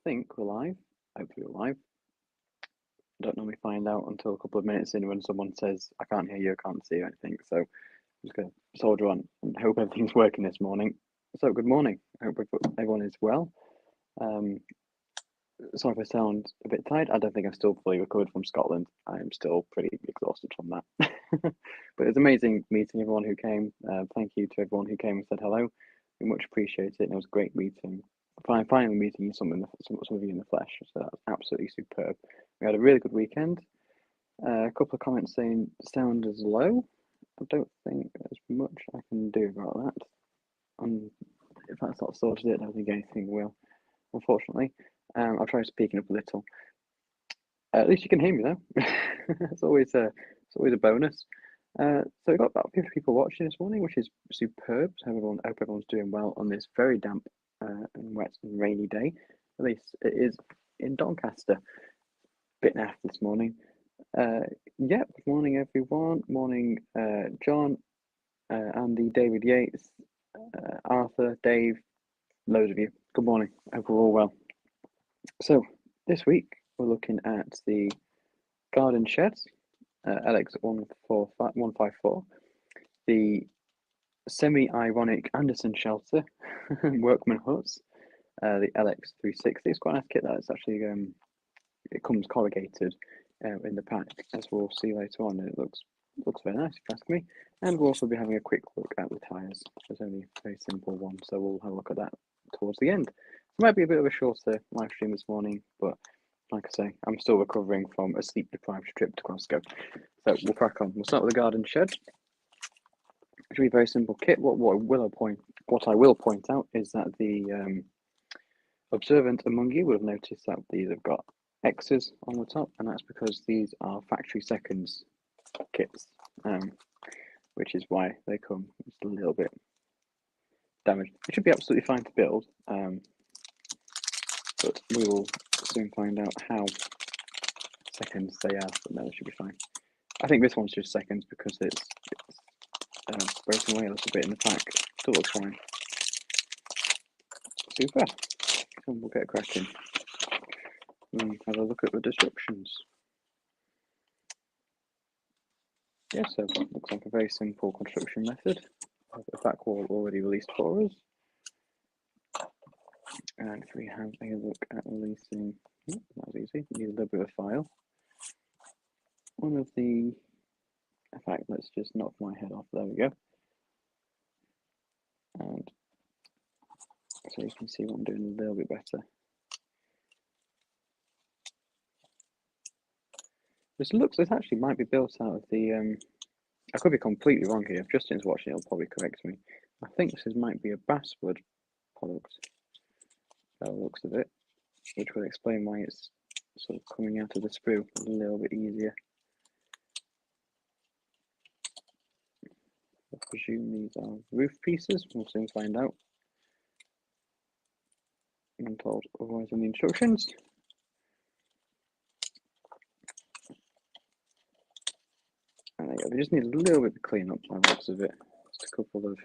think we're live. Hopefully we're live. I don't normally find out until a couple of minutes in when someone says, I can't hear you, I can't see you, anything. So I'm just going to soldier on and hope everything's working this morning. So good morning. I hope everyone is well. Sorry if I sound a bit tired. I don't think I'm still fully recovered from Scotland. I am still pretty exhausted from that. But it's amazing meeting everyone who came. Thank you to everyone who came and said hello. We much appreciate it. And it was a great meeting. Finally meeting some of you in the flesh. So that's absolutely superb. We had a really good weekend. A couple of comments saying sound is low. I don't think there's much I can do about that. If that's not sorted it, I don't think anything will, unfortunately. I'll try speaking up a little. At least you can hear me though. It's always a bonus. So we've got about 50 people watching this morning, which is superb. So I hope everyone's doing well on this very damp and wet and rainy day. At least it is in Doncaster. Bit naff this morning. Yeah, good morning everyone. Morning John, Andy, David Yates, Arthur, Dave, loads of you. Good morning. Hope we're all well. So this week we're looking at the Garden Shed, LX154, the semi-ironic Anderson shelter, workman huts, the LX360. It's quite a nice kit that. It's actually it comes corrugated in the pack, as we'll see later on, and it looks very nice if you ask me. And we'll also be having a quick look at the tyres. It's only a very simple one, so we'll have a look at that towards the end. It might be a bit of a shorter live stream this morning, but like I say, I'm still recovering from a sleep-deprived trip to Glasgow. So we'll crack on. We'll start with the Garden Shed. It should be a very simple kit. What I will point out is that the observant among you would have noticed that these have got X's on the top, and that's because these are factory seconds kits, which is why they come just a little bit damaged. It should be absolutely fine to build, but we will soon find out how seconds they are, but no, it should be fine. I think this one's just seconds because it's broken away a little bit in the pack. Still looks fine. Super. So we'll get cracking and have a look at the descriptions. Yeah, so it looks like a very simple construction method. I have the back wall already released for us. And if we have a look at releasing, that was easy, need a little bit of file. One of the, in fact, let's just knock my head off, there we go. And so you can see what I'm doing a little bit better. This actually might be built out of the, I could be completely wrong here. If Justin's watching, he'll probably correct me. I think this might be a basswood product, by the looks of it, which will explain why it's sort of coming out of the sprue a little bit easier. I presume these are roof pieces. We'll soon find out. I'm told otherwise in the instructions. And there you go. They just need a little bit of cleanup by the looks of it. Just a couple of,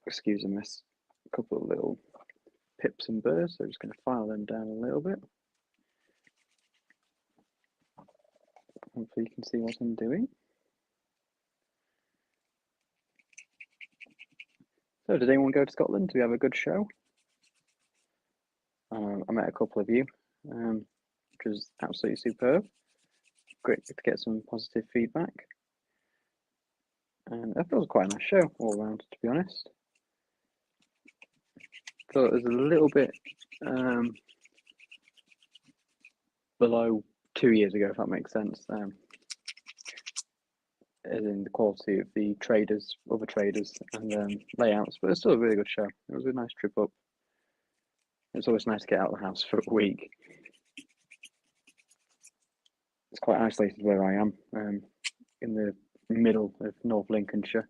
excuse the mess, a couple of little pips and burrs. So I'm just going to file them down a little bit. Hopefully you can see what I'm doing. So did anyone go to Scotland? Do we have a good show? I met a couple of you, which was absolutely superb. Great to get some positive feedback. And I thought it was quite a nice show all around, to be honest. Thought it was a little bit below 2 years ago, if that makes sense. As in the quality of the traders, other traders, and layouts, but it's still a really good show. It was a nice trip up. It's always nice to get out of the house for a week. It's quite isolated where I am, in the middle of North Lincolnshire,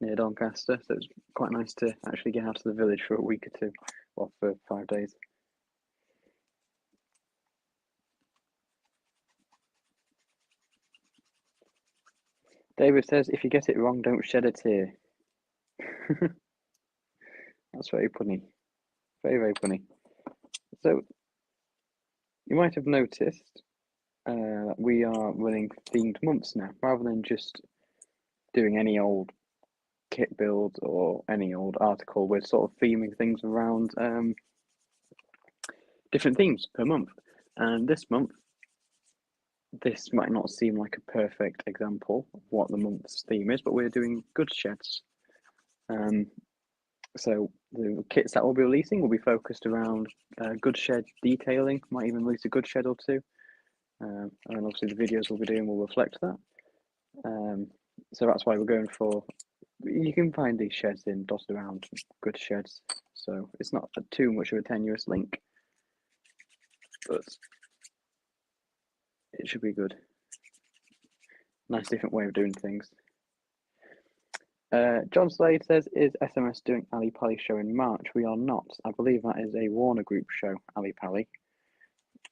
near Doncaster, so it's quite nice to actually get out of the village for a week or two, or for 5 days. David says, if you get it wrong, don't shed a tear. That's very funny. Very, very funny. So you might have noticed we are running themed months now, rather than just doing any old kit build or any old article. We're sort of theming things around different themes per month. And this month, this might not seem like a perfect example of what the month's theme is, but we're doing goods sheds. So the kits that we'll be releasing will be focused around goods shed detailing. Might even release a goods shed or two, and obviously the videos we'll be doing will reflect that. So that's why we're going for. You can find these sheds in dotted around goods sheds, so it's not too much of a tenuous link, but it should be good. Nice different way of doing things. John Slade says, is SMS doing Ali Pally show in March? We are not. I believe that is a Warner Group show, Ali Pally.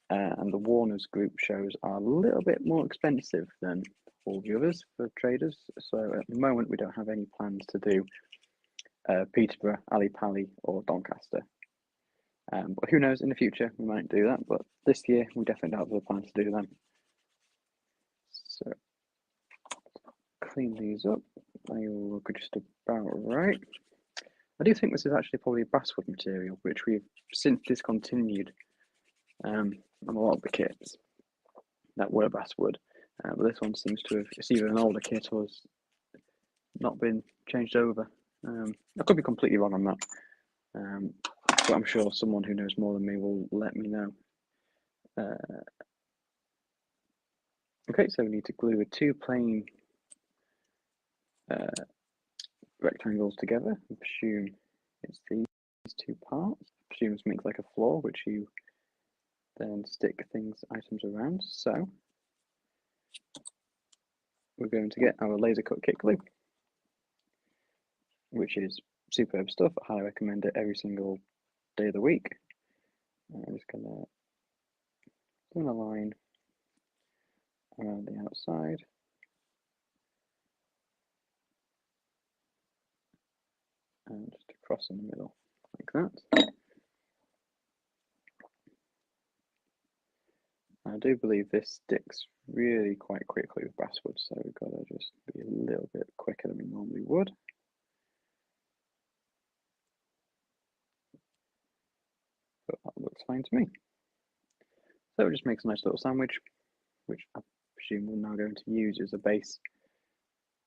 And the Warner's Group shows are a little bit more expensive than all the others for traders. So at the moment, we don't have any plans to do Peterborough, Ali Pally, or Doncaster. But who knows, in the future, we might do that. But this year, we definitely don't have the plan to do them. So clean these up. They all look just about right. I do think this is actually probably basswood material, which we've since discontinued on a lot of the kits that were basswood. But this one seems to have, it's either an older kit or has not been changed over. I could be completely wrong on that, but I'm sure someone who knows more than me will let me know. Okay, so we need to glue two plain rectangles together. I presume it's these two parts. I presume this makes like a floor, which you then stick items around. So we're going to get our laser cut kit glue, which is superb stuff. I highly recommend it every single day of the week. I'm just going to do a line around the outside. And just across in the middle, like that. I do believe this sticks really quite quickly with basswood, so we've got to just be a little bit quicker than we normally would. But that looks fine to me. So it just makes a nice little sandwich, which I presume we're now going to use as a base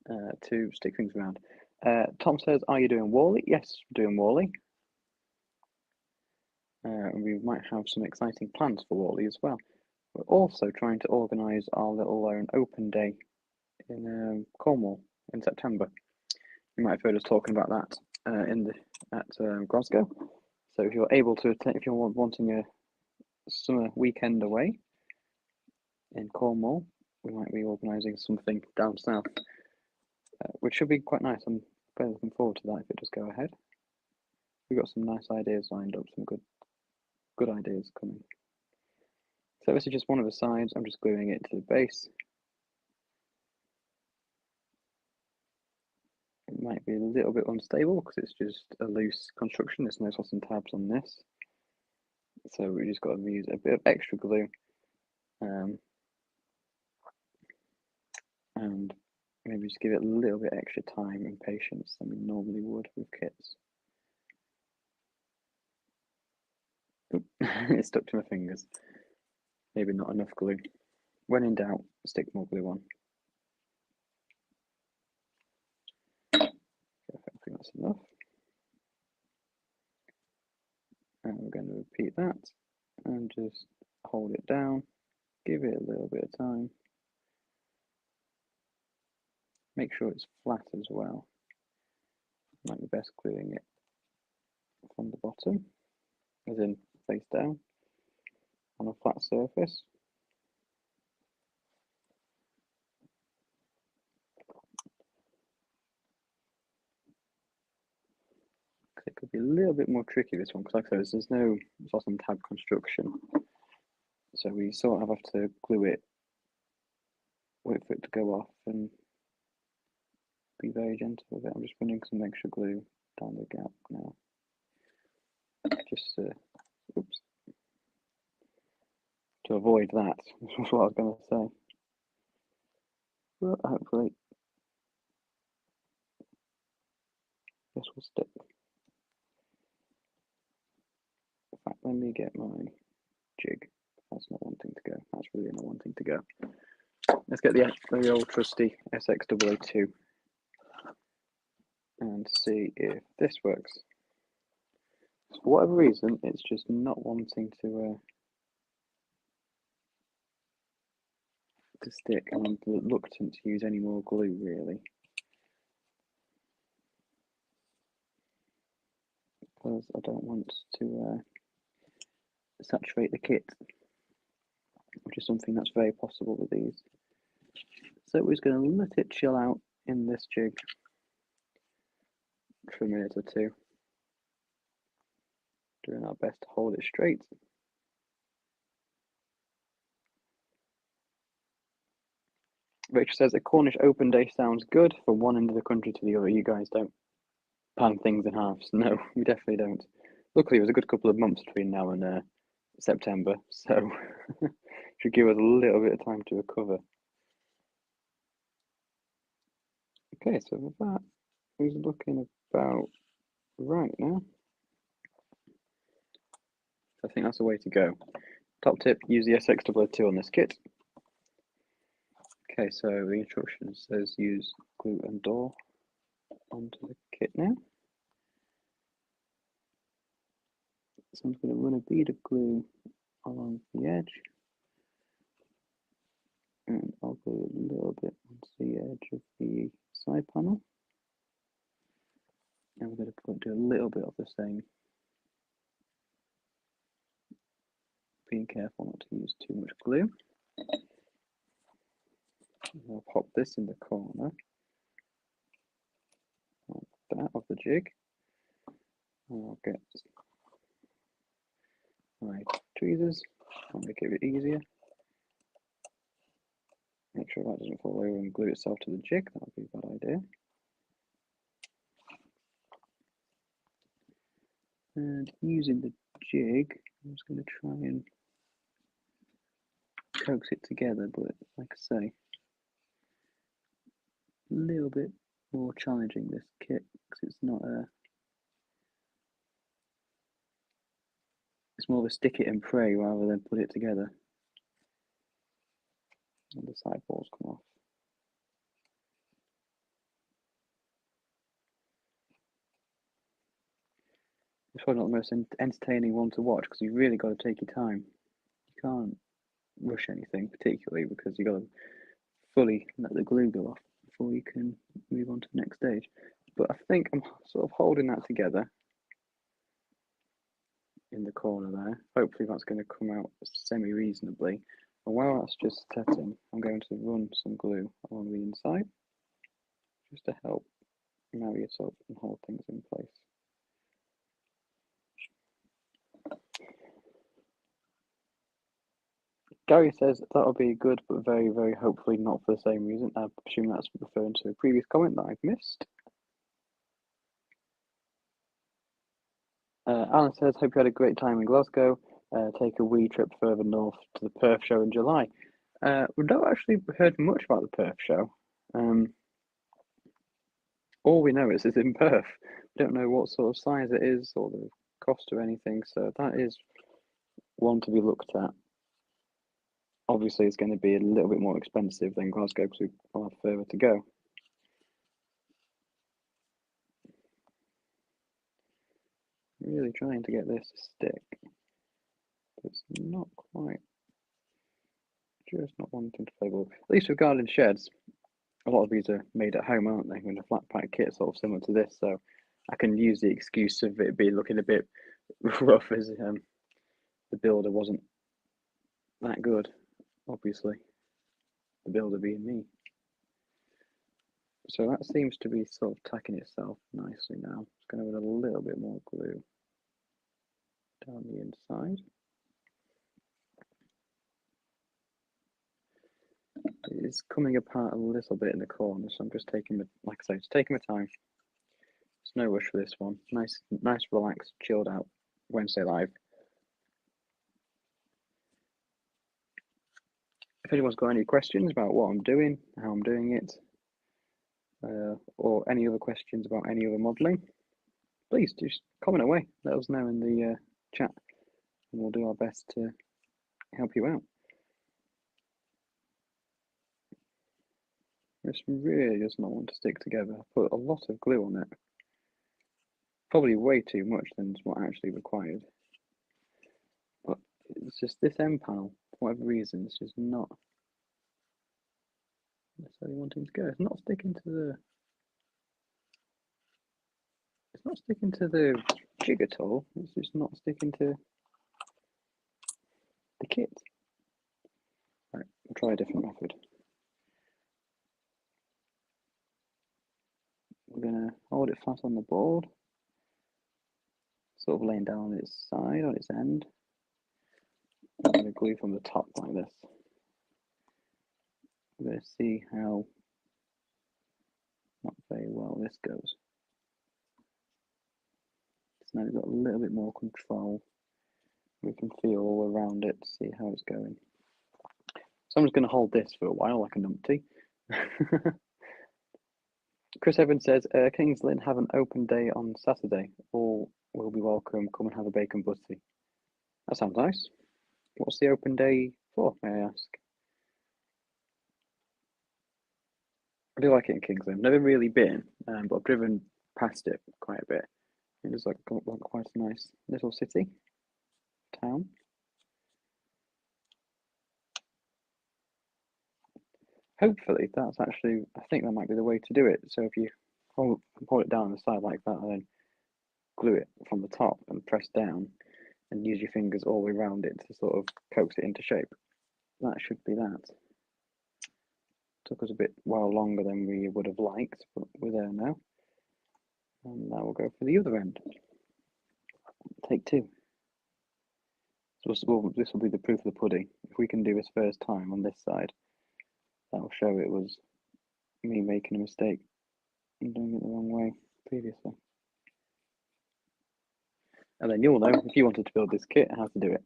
to stick things around. Tom says, are you doing Wally? Yes, we're doing Wally. We might have some exciting plans for Wally as well. We're also trying to organise our little open day in Cornwall in September. You might have heard us talking about that at Glasgow. So if you're able to attend, if you're wanting a summer weekend away in Cornwall, we might be organising something down south, which should be quite nice. I'm very looking forward to that if it does go ahead. We've got some nice ideas lined up, some good ideas coming. So this is just one of the sides. I'm just gluing it to the base. It might be a little bit unstable because it's just a loose construction. There's no slots and tabs on this. So we just got to use a bit of extra glue and maybe just give it a little bit extra time and patience than we normally would with kits. Oop, it stuck to my fingers. Maybe not enough glue. When in doubt, stick more glue on. I think that's enough. And we're going to repeat that and just hold it down, give it a little bit of time. Make sure it's flat as well. Might be best gluing it from the bottom, as in face down, on a flat surface. It could be a little bit more tricky, this one, because like I said, there's no slot and tab construction. So we sort of have to glue it, wait for it to go off, and be very gentle with it. I'm just running some extra glue down the gap now. Just, oops. to avoid that. That's what I was going to say. But hopefully this will stick. In fact, let me get my jig. That's not wanting to go. That's really not wanting to go. Let's get the very old trusty SX002 and see if this works. For whatever reason, it's just not wanting to stick. I'm reluctant to use any more glue, really, because I don't want to saturate the kit, which is something that's very possible with these. So we're just going to let it chill out in this jig for a minute or two, doing our best to hold it straight. Rachel says a Cornish open day sounds good from one end of the country to the other. You guys don't pan things in halves. No, we definitely don't. Luckily, it was a good couple of months between now and September, so should give us a little bit of time to recover. Okay, so with that, he's looking about right now. I think that's the way to go. Top tip, use the SX002 on this kit. Okay, so the instruction says use glue and door onto the kit now. So I'm going to run a bead of glue along the edge, and I'll glue a little bit onto the edge of the side panel. And we're going to do a little bit of the same, being careful not to use too much glue. I'll pop this in the corner like that of the jig. And I'll get my tweezers. I'll make it a bit easier. Make sure that doesn't fall over and glue itself to the jig. That would be a bad idea. And using the jig, I'm just going to try and coax it together, but like I say, a little bit more challenging this kit because it's not it's more of a stick it and pray rather than put it together. And the side walls come off. It's probably not the most entertaining one to watch because you've really got to take your time. You can't rush anything particularly because you've got to fully let the glue go off before you can move on to the next stage. But I think I'm sort of holding that together in the corner there. Hopefully that's going to come out semi-reasonably. And while that's just setting, I'm going to run some glue along the inside just to help marry it up and hold things in place. Gary says that'll be good, but very, very hopefully not for the same reason. I presume that's referring to a previous comment that I've missed. Alan says, hope you had a great time in Glasgow. Take a wee trip further north to the Perth show in July. We've not actually heard much about the Perth show. All we know is it's in Perth. We don't know what sort of size it is or the cost or anything, so that is one to be looked at. Obviously, it's going to be a little bit more expensive than Glasgow because we'll have further to go. Really trying to get this to stick, but it's not quite, just not wanting to play ball. At least with garden sheds, a lot of these are made at home, aren't they? With a flat pack kit, sort of similar to this, so I can use the excuse of it being looking a bit rough as the builder wasn't that good, obviously. The builder being me. So that seems to be sort of tacking itself nicely now. It's going to add a little bit more glue down the inside. It is coming apart a little bit in the corner, so I'm just taking, like I say, just taking my time. There's no rush for this one. Nice, relaxed, chilled out Wednesday live. if anyone's got any questions about what I'm doing, how I'm doing it, or any other questions about any other modelling, please just comment away. Let us know in the chat, and we'll do our best to help you out. This really does not want to stick together. I put a lot of glue on it. Probably way too much than what actually required. But it's just this end panel, for whatever reason, it's just not necessarily wanting to go. It's not sticking to the jig at all. It's just not sticking to the kit. Right, we'll try a different method. We're gonna hold it flat on the board, sort of laying down on its side, on its end. I'm gonna glue from the top like this. We're gonna see how not very well this goes. So now we've got a little bit more control. We can feel all around it to see how it's going. So I'm just going to hold this for a while like a numpty. Chris Evans says, Kings Lynn have an open day on Saturday. All will be welcome. Come and have a bacon butty. That sounds nice. What's the open day for, may I ask? I do like it in Kings Lynn. Never really been, but I've driven past it quite a bit. It is like quite a nice little city, town. Hopefully that's actually, I think that might be the way to do it. So if you hold it down on the side like that and then glue it from the top and press down and use your fingers all the way around it to sort of coax it into shape. That should be that. Took us a bit while longer than we would have liked, but we're there now. And now we'll go for the other end. Take two. So this will be the proof of the pudding. If we can do this first time on this side, that will show it was me making a mistake and doing it the wrong way previously. And then you'll know, if you wanted to build this kit, how to do it.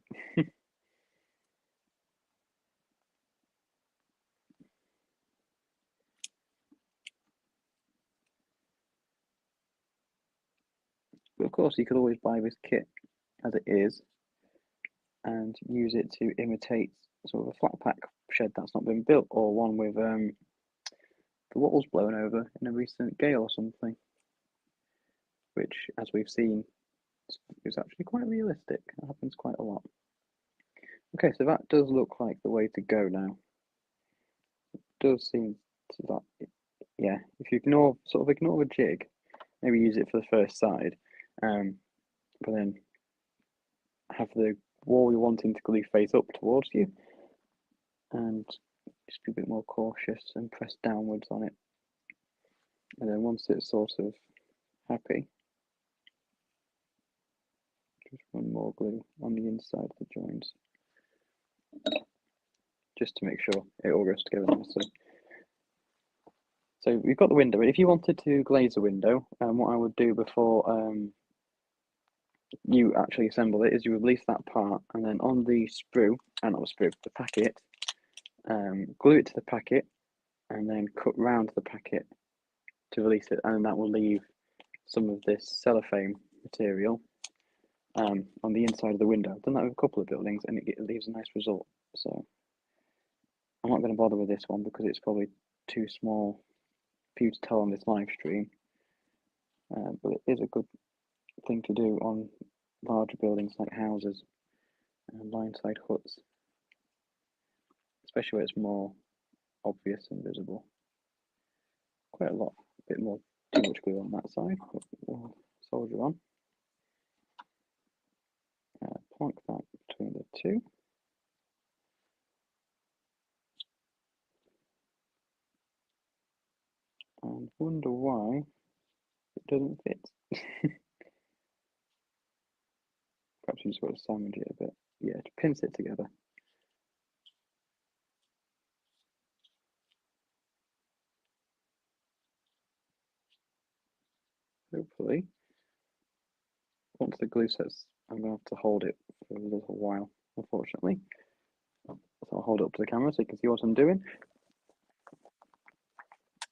But of course, you could always buy this kit as it is and use it to imitate sort of a flat pack shed that's not been built, or one with the walls blown over in a recent gale or something, which, as we've seen, is actually quite realistic. It happens quite a lot. Okay, so that does look like the way to go now. It does seem to that, yeah. If you ignore the jig, maybe use it for the first side, but then have the wall you're wanting to glue face up towards you, and just be a bit more cautious and press downwards on it. And then once it's sort of happy, just run more glue on the inside of the joints, just to make sure it all goes together nicely. So we've got the window. If you wanted to glaze a window, what I would do before you actually assemble it is you release that part, and then on the sprue, not the sprue, the packet, glue it to the packet, and then cut round the packet to release it, and that will leave some of this cellophane material on the inside of the window. I've done that with a couple of buildings, and it leaves a nice result. So I'm not going to bother with this one because it's probably too small for you to tell on this live stream, but it is a good thing to do on larger buildings like houses and line-side huts, especially where it's more obvious and visible. Quite a lot, a bit more, too much glue on that side, but we'll soldier on. Plonk that between the two. And wonder why it doesn't fit. Perhaps you just got to sandwich it a bit. Yeah, to pinch it together. Hopefully, once the glue sets, I'm going to have to hold it for a little while, unfortunately. So I'll hold it up to the camera so you can see what I'm doing.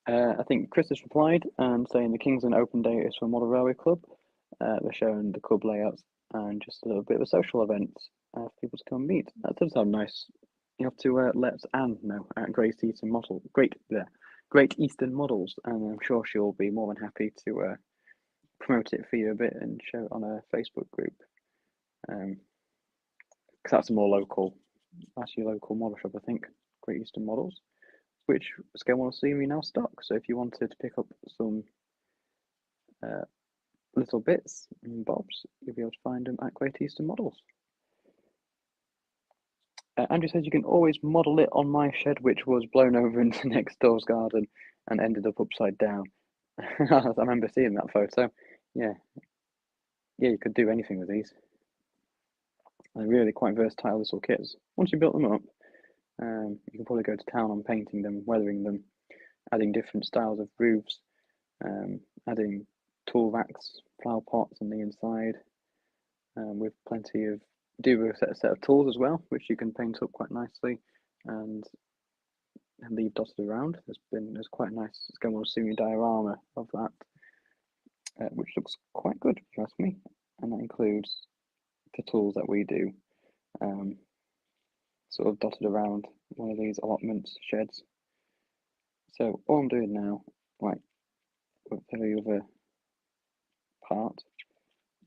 I think Chris has replied and saying the Kingsland Open Day is for Model Railway Club. They're showing the club layouts and just a little bit of a social event for people to come and meet. That does sound nice. You have to let Anne know at Great Eastern Models, and I'm sure she'll be more than happy to promote it for you a bit and show it on a Facebook group. Because that's a more local, that's your local model shop, I think, Great Eastern Models, which ScaleModelScenery now stock. So if you wanted to pick up some little bits and bobs, you'll be able to find them at Great Eastern Models. Andrew says you can always model it on my shed, which was blown over into next door's garden and ended up upside down. I remember seeing that photo. Yeah, you could do anything with these. They're really quite versatile little kits. Once you built them up, you can probably go to town on painting them, weathering them, adding different styles of roofs, adding tool racks, flower pots on the inside, with plenty of a set of tools as well, which you can paint up quite nicely and leave dotted around. There's quite a nice ScaleModelScenery diorama of that, which looks quite good if you ask me, and that includes the tools that we do, sort of dotted around one of these allotment sheds. So all I'm doing now, like with the other part,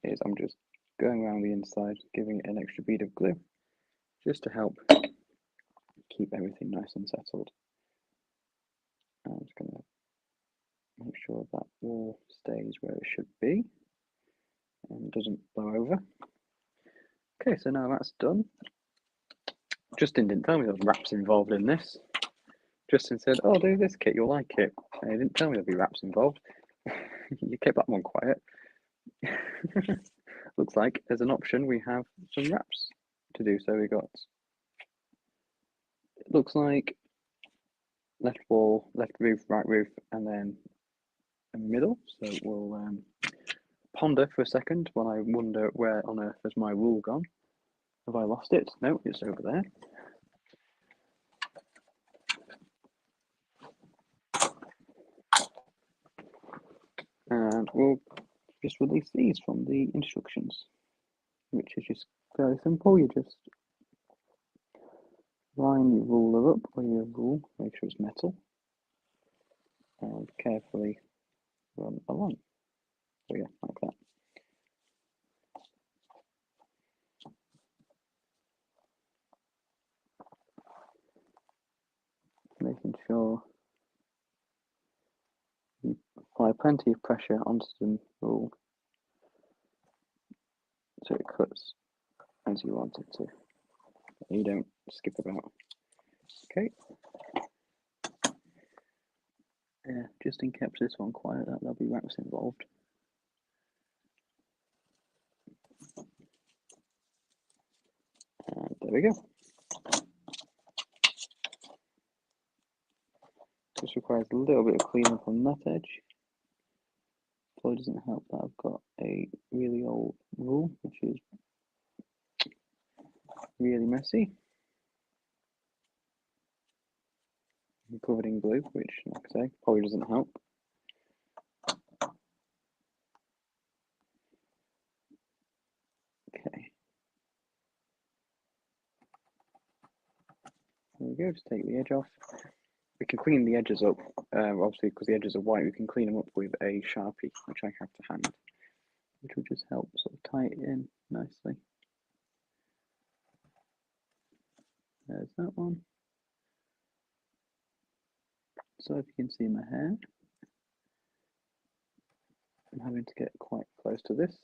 is I'm just going around the inside, giving it an extra bead of glue, just to help keep everything nice and settled. I'm just going to make sure that wall stays where it should be and doesn't blow over. Okay, so now that's done. Justin didn't tell me there was wraps involved in this. Justin said, "Oh, do this kit, you'll like it." And he didn't tell me there'd be wraps involved. You kept that one quiet. Looks like as an option we have some wraps to do. So we got, it looks like left wall, left roof, right roof, and then a middle. So we'll ponder for a second while I wonder where on earth has my rule gone. Have I lost it? No, it's over there. And we'll just release these from the instructions, which is just very simple. You just line your ruler up with your rule, make sure it's metal, and carefully run along. So yeah, like that. Making sure you apply plenty of pressure onto the rule so it cuts as you want it to. You don't skip about. Okay. Justin kept this one quiet, that there'll be wraps involved. And there we go. Just requires a little bit of cleanup on that edge. Probably doesn't help that I've got a really old rule, which is really messy. I'm covered in glue, which, like I say, probably doesn't help. Okay. There we go, just take the edge off. We can clean the edges up, obviously because the edges are white, we can clean them up with a Sharpie, which I have to hand, which will just help sort of tie it in nicely. There's that one. So if you can see my hair, I'm having to get quite close to this.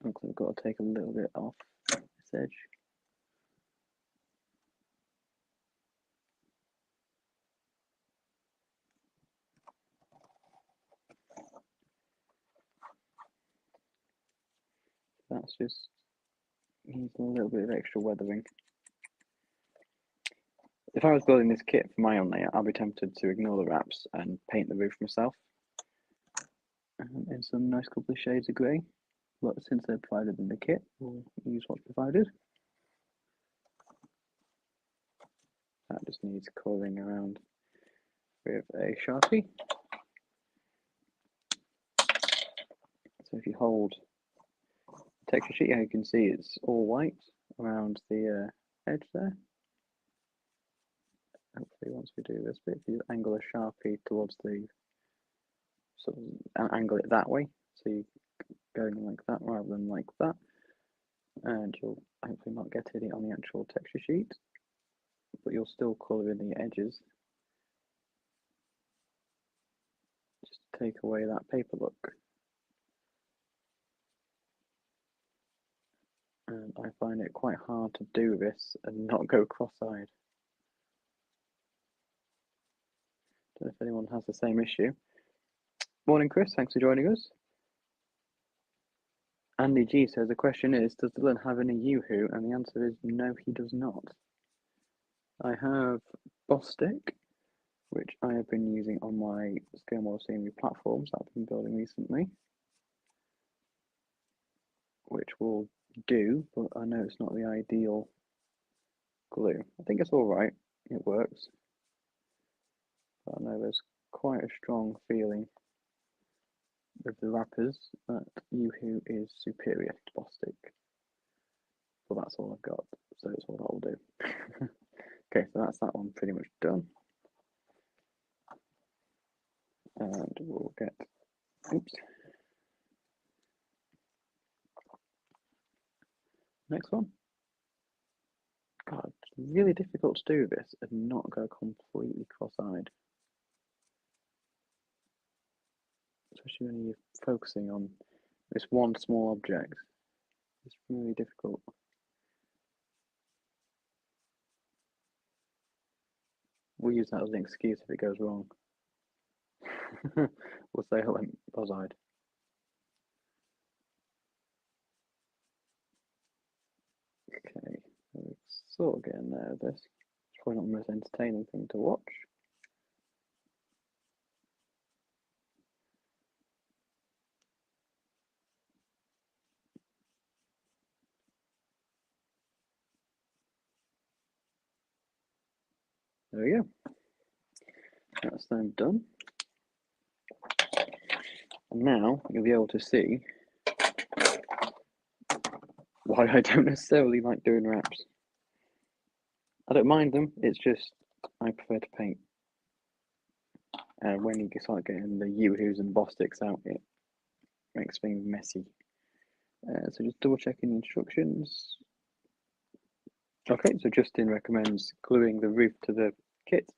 Looks like I've got to take a little bit off this edge. That's just needs a little bit of extra weathering. If I was building this kit for my own layout, I'd be tempted to ignore the wraps and paint the roof myself in some nice couple of shades of grey. But since they're provided in the kit, we'll use what's provided. That just needs colouring around with a Sharpie. So if you hold the texture sheet, you can see it's all white around the edge there. Hopefully once we do this bit, if you angle a Sharpie towards the, sort of angle it that way, so you're going like that rather than like that, and you'll hopefully not get it on the actual texture sheet, but you'll still colour in the edges. Just take away that paper look. And I find it quite hard to do this and not go cross-eyed. Don't know if anyone has the same issue. Morning, Chris. Thanks for joining us. Andy G says the question is, does Dylan have any Yoo-hoo? And the answer is no, he does not. I have Bostik, which I have been using on my ScaleModelScenery platforms that I've been building recently, which will do, but I know it's not the ideal glue. I think it's all right. It works. But I know there's quite a strong feeling with the wrappers that Yoo-hoo is superior to Bostik. But that's all I've got, so it's what I'll do. Okay, so that's that one pretty much done. And we'll get, oops. Next one. God, it's really difficult to do this and not go completely cross-eyed. Especially when you're focusing on this one small object. It's really difficult. We'll use that as an excuse if it goes wrong. We'll say I went cross-eyed. Okay, we're sort of getting there with this. It's probably not the most entertaining thing to watch. There we go. That's them done. And now you'll be able to see why I don't necessarily like doing wraps. I don't mind them, it's just I prefer to paint. When you start getting the Yoo-hoos and Bostiks out, it makes things messy. So just double checking the instructions. Okay, so Justin recommends gluing the roof to the kit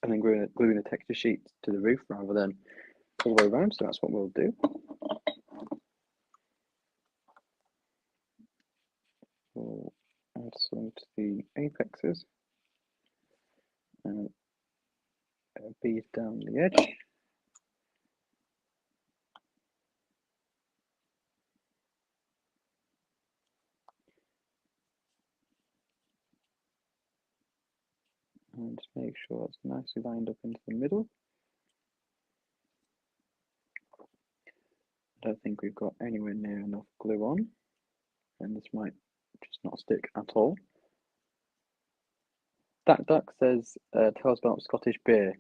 and then gluing the texture sheet to the roof rather than all the way around, so that's what we'll do. We'll add some to the apexes and bead down the edge. And just make sure it's nicely lined up into the middle. I don't think we've got anywhere near enough glue on, and this might just not stick at all. That Duck says, tell us about Scottish beer.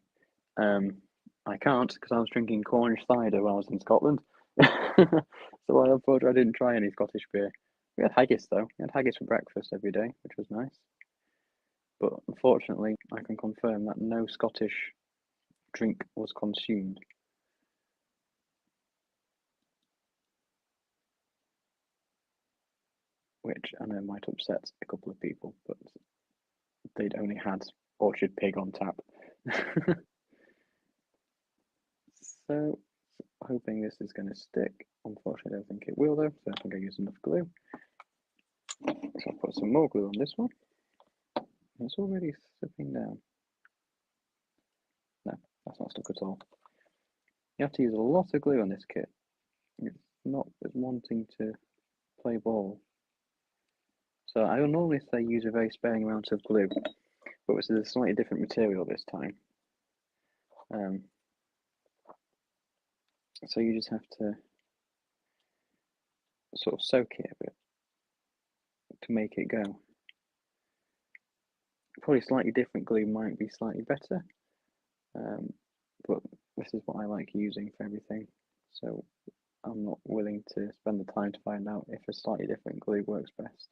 I can't because I was drinking Cornish cider when I was in Scotland. So I apologize, I didn't try any Scottish beer. We had haggis though. We had haggis for breakfast every day, which was nice. But unfortunately, I can confirm that no Scottish drink was consumed. Which I know might upset a couple of people, but they'd only had Orchard Pig on tap. So, hoping this is going to stick. Unfortunately, I don't think it will though, so I think I used enough glue. So I'll put some more glue on this one. It's already slipping down. No, that's not stuck at all. You have to use a lot of glue on this kit. It's not wanting to play ball. So I will normally say use a very sparing amount of glue, but this is a slightly different material this time. So you just have to sort of soak it a bit to make it go. Probably slightly different glue might be slightly better, but this is what I like using for everything, so I'm not willing to spend the time to find out if a slightly different glue works best.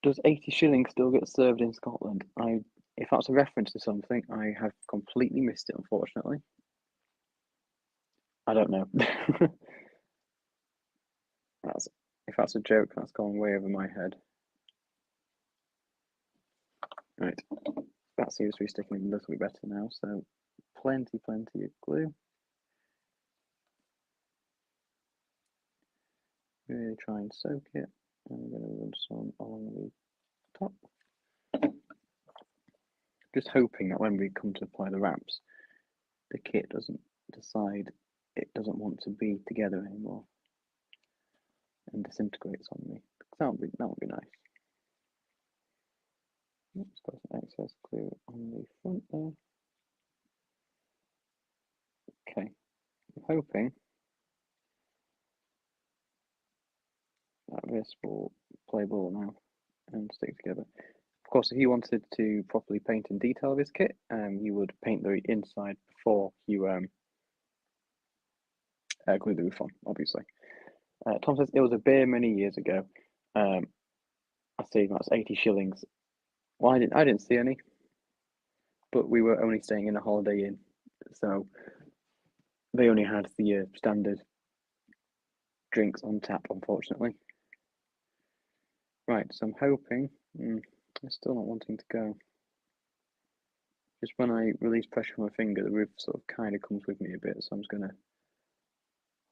Does 80 shillings still get served in Scotland? If that's a reference to something, I have completely missed it, unfortunately. I don't know. If that's a joke, that's gone way over my head. Right, that seems to be sticking a little bit better now, so plenty of glue. Really try and soak it, and I'm going to run some along the top. Just hoping that when we come to apply the wraps, the kit doesn't decide it doesn't want to be together anymore and disintegrates on me. That would be nice. Oops, got some excess glue on the front there. Okay, I'm hoping that this will play ball now and stick together. Of course, if you wanted to properly paint in detail this kit, you would paint the inside before you glue the roof on, obviously. Tom says it was a beer many years ago. I see that's 80 shillings. Well, I didn't see any, but we were only staying in a Holiday Inn, so they only had the standard drinks on tap, unfortunately. Right, so I'm hoping. It's still not wanting to go. Just when I release pressure from my finger, the roof sort of kind of comes with me a bit, so I'm just going to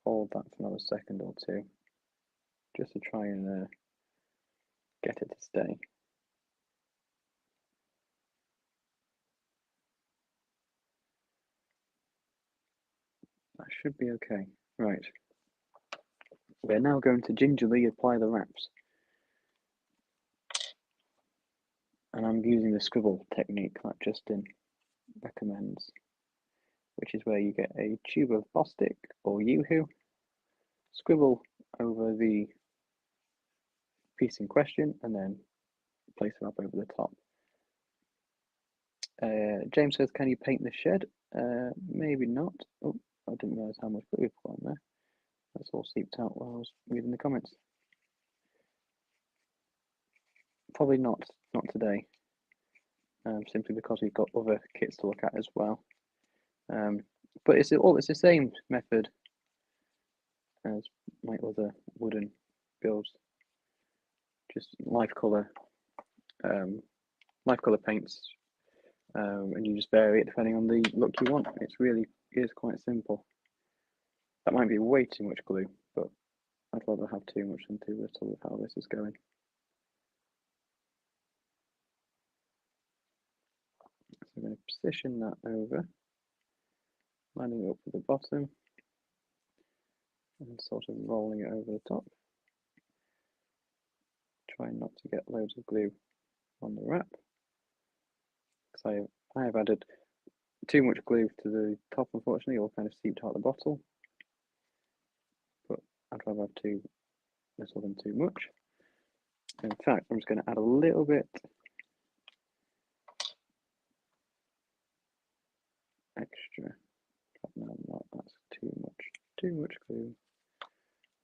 hold that for another second or two, just to try and get it to stay. That should be okay. Right. We're now going to gingerly apply the wraps. And I'm using the scribble technique that Justin recommends, which is where you get a tube of Bostik or Yoo-hoo, scribble over the piece in question, and then place the wrap over the top. James says, can you paint the shed? Maybe not. Oh, I didn't realise how much glue we put on there. That's all seeped out while I was reading the comments. Probably not today, simply because we've got other kits to look at as well. But it's the same method as my other wooden builds. Just life color paints, and you just vary it depending on the look you want. It's really is quite simple. That might be way too much glue, but I'd rather have too much than too little with how this is going. So I'm going to position that over, lining it up with the bottom, and sort of rolling it over the top. Trying not to get loads of glue on the wrap, because I have added too much glue to the top, unfortunately, all kind of seeped out the bottle. But I'd rather have too little than too much. In fact, I'm just going to add a little bit extra. No, that's too much glue.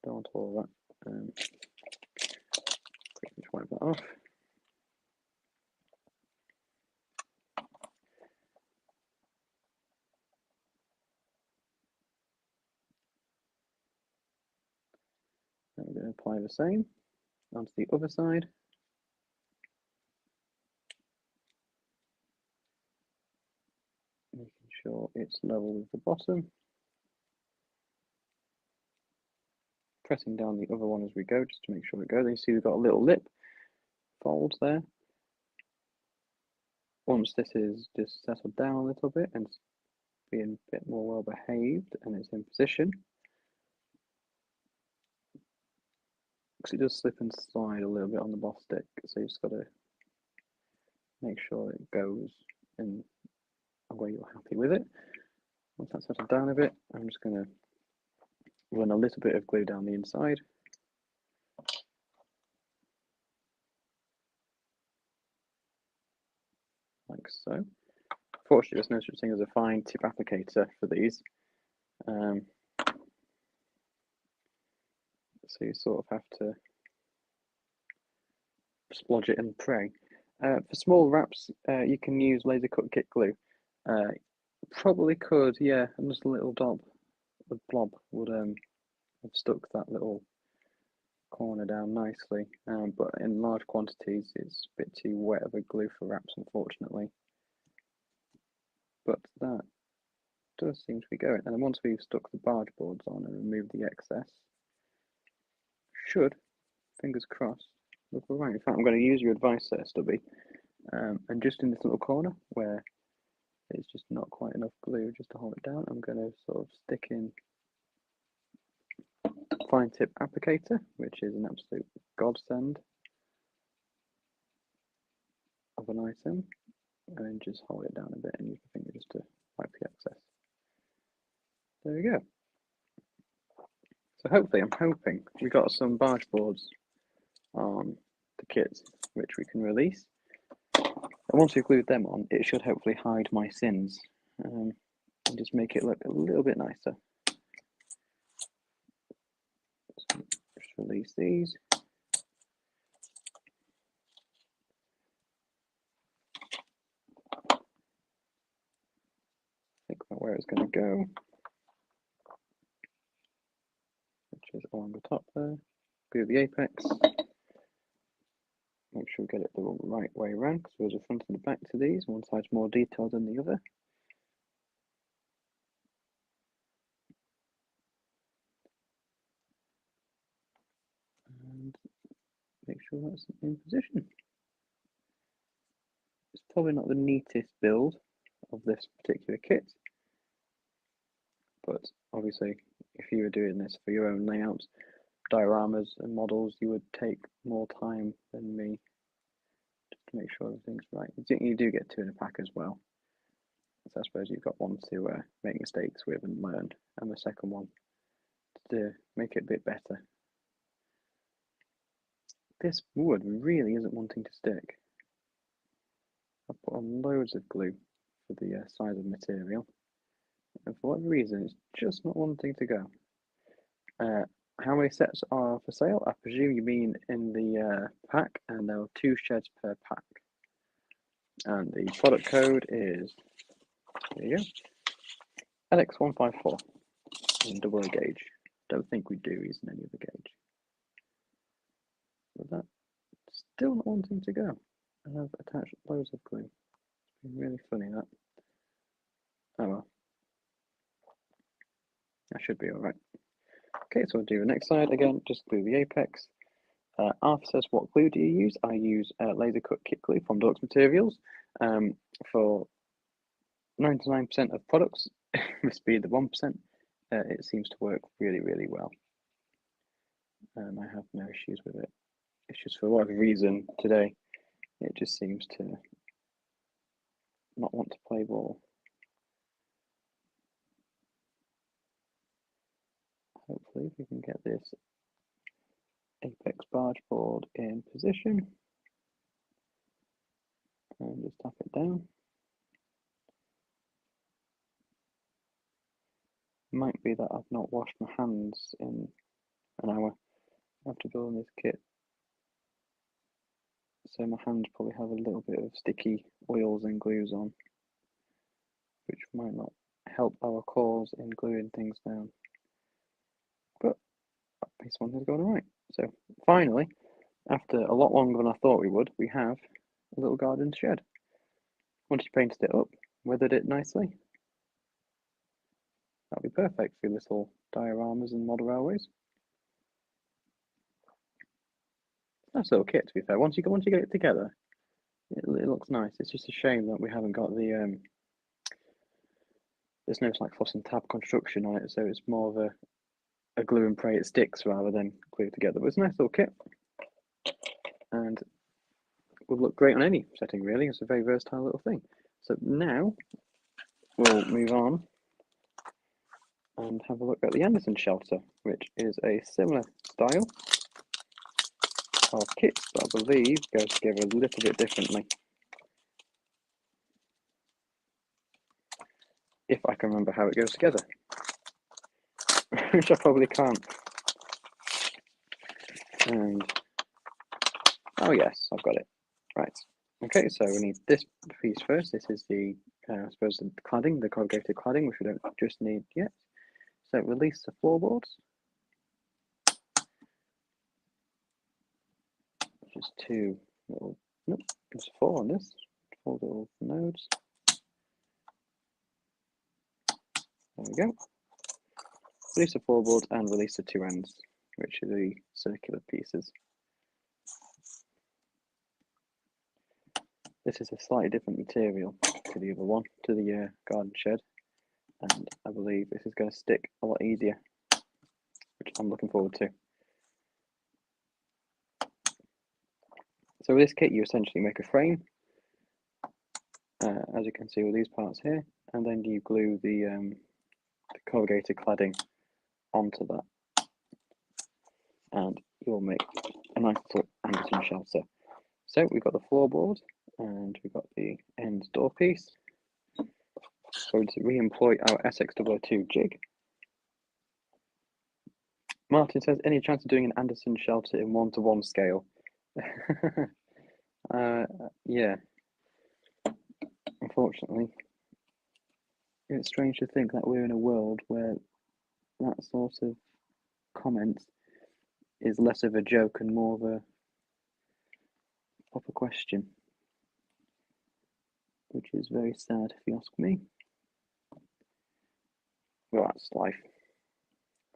Don't want all that. Quickly wipe that off. Then we're going to apply the same onto the other side. Making sure it's level with the bottom. Pressing down the other one as we go, just to make sure it goes. You see we've got a little lip fold there. Once this is just settled down a little bit and being a bit more well behaved and it's in position, because it does slip and slide a little bit on the Bostik, so you just got to make sure it goes in a way you're happy with it. once that's settled down a bit, I'm just going to run a little bit of glue down the inside. Like so. Fortunately, there's no such thing as a fine tip applicator for these. So you sort of have to splodge it and pray. For small wraps, you can use laser cut kit glue. Probably could, yeah, and just a little blob would have stuck that little corner down nicely. But in large quantities, it's a bit too wet of a glue for wraps, unfortunately. But that does seem to be going. And then once we've stuck the barge boards on and removed the excess, should, fingers crossed, look alright. In fact, I'm going to use your advice there, Stubby. And just in this little corner where it's just not quite enough glue just to hold it down, I'm going to sort of stick in fine tip applicator, which is an absolute godsend of an item, and then just hold it down a bit and use my finger just to wipe the excess. There we go. So hopefully, I'm hoping we got some barge boards on the kit which we can release. And once we've glued them on, it should hopefully hide my sins and just make it look a little bit nicer. So just release these. Think about where it's going to go, which is along the top there. Glue the apex. Make sure we get it the right way around, because there's a front and a back to these. One side's more detailed than the other. And make sure that's in position. It's probably not the neatest build of this particular kit, but obviously if you were doing this for your own layouts, dioramas and models, you would take more time than me just to make sure everything's right. You do get two in a pack as well. So I suppose you've got one to make mistakes with and learn, and the second one to make it a bit better. This wood really isn't wanting to stick. I've put on loads of glue for the size of material, and for whatever reason, it's just not wanting to go. How many sets are for sale? I presume you mean in the pack, and there are 2 sheds per pack. And the product code is, there you go, LX154 in double A gauge. Don't think we do use any other gauge. But that's still not wanting to go. And I've attached loads of glue. It's been really funny, that. Oh well. That should be alright. Okay, so we'll do the next side again, just glue the apex. Arthur says, what glue do you use? I use laser cut kit glue from Deluxe Materials. For 99% of products, must be the 1%, it seems to work really, really well. I have no issues with it. It's just for whatever reason today, it just seems to not want to play ball. Hopefully we can get this apex barge board in position and just tap it down. Might be that I've not washed my hands in an hour after building this kit, so my hands probably have a little bit of sticky oils and glues on, which might not help our cause in gluing things down. But this one has gone alright. So finally, after a lot longer than I thought we would, we have a little garden shed. Once you painted it up, weathered it nicely, that'll be perfect for your little dioramas and model railways. Nice little kit, to be fair. Once you get it together, it looks nice. It's just a shame that we haven't got the there's no like fuss and tab construction on it, so it's more of a glue and pray it sticks rather than glue together. But it's a nice little kit, and would look great on any setting really. It's a very versatile little thing. So now we'll move on and have a look at the Anderson shelter, which is a similar style of kit, but I believe goes together a little bit differently. If I can remember how it goes together, which I probably can't. And oh yes, I've got it. Right. Okay, so we need this piece first. This is the, I suppose, the cladding, the corrugated cladding, which we don't just need yet. So release the floorboards. Just two little, nope, there's 4 on this. 4 little nodes. There we go. Release the floorboard and release the 2 ends, which are the circular pieces. This is a slightly different material to the other one, to the garden shed, and I believe this is going to stick a lot easier, which I'm looking forward to. So with this kit, you essentially make a frame, as you can see with these parts here, and then you glue the corrugated cladding onto that, and you'll make a nice little Anderson shelter. So we've got the floorboard, and we've got the end door piece. Going to re-employ our SX002 jig. Martin says, any chance of doing an Anderson shelter in 1:1 scale? Yeah. Unfortunately, it's strange to think that we're in a world where that sort of comment is less of a joke and more of a proper question, which is very sad if you ask me. Well, that's life.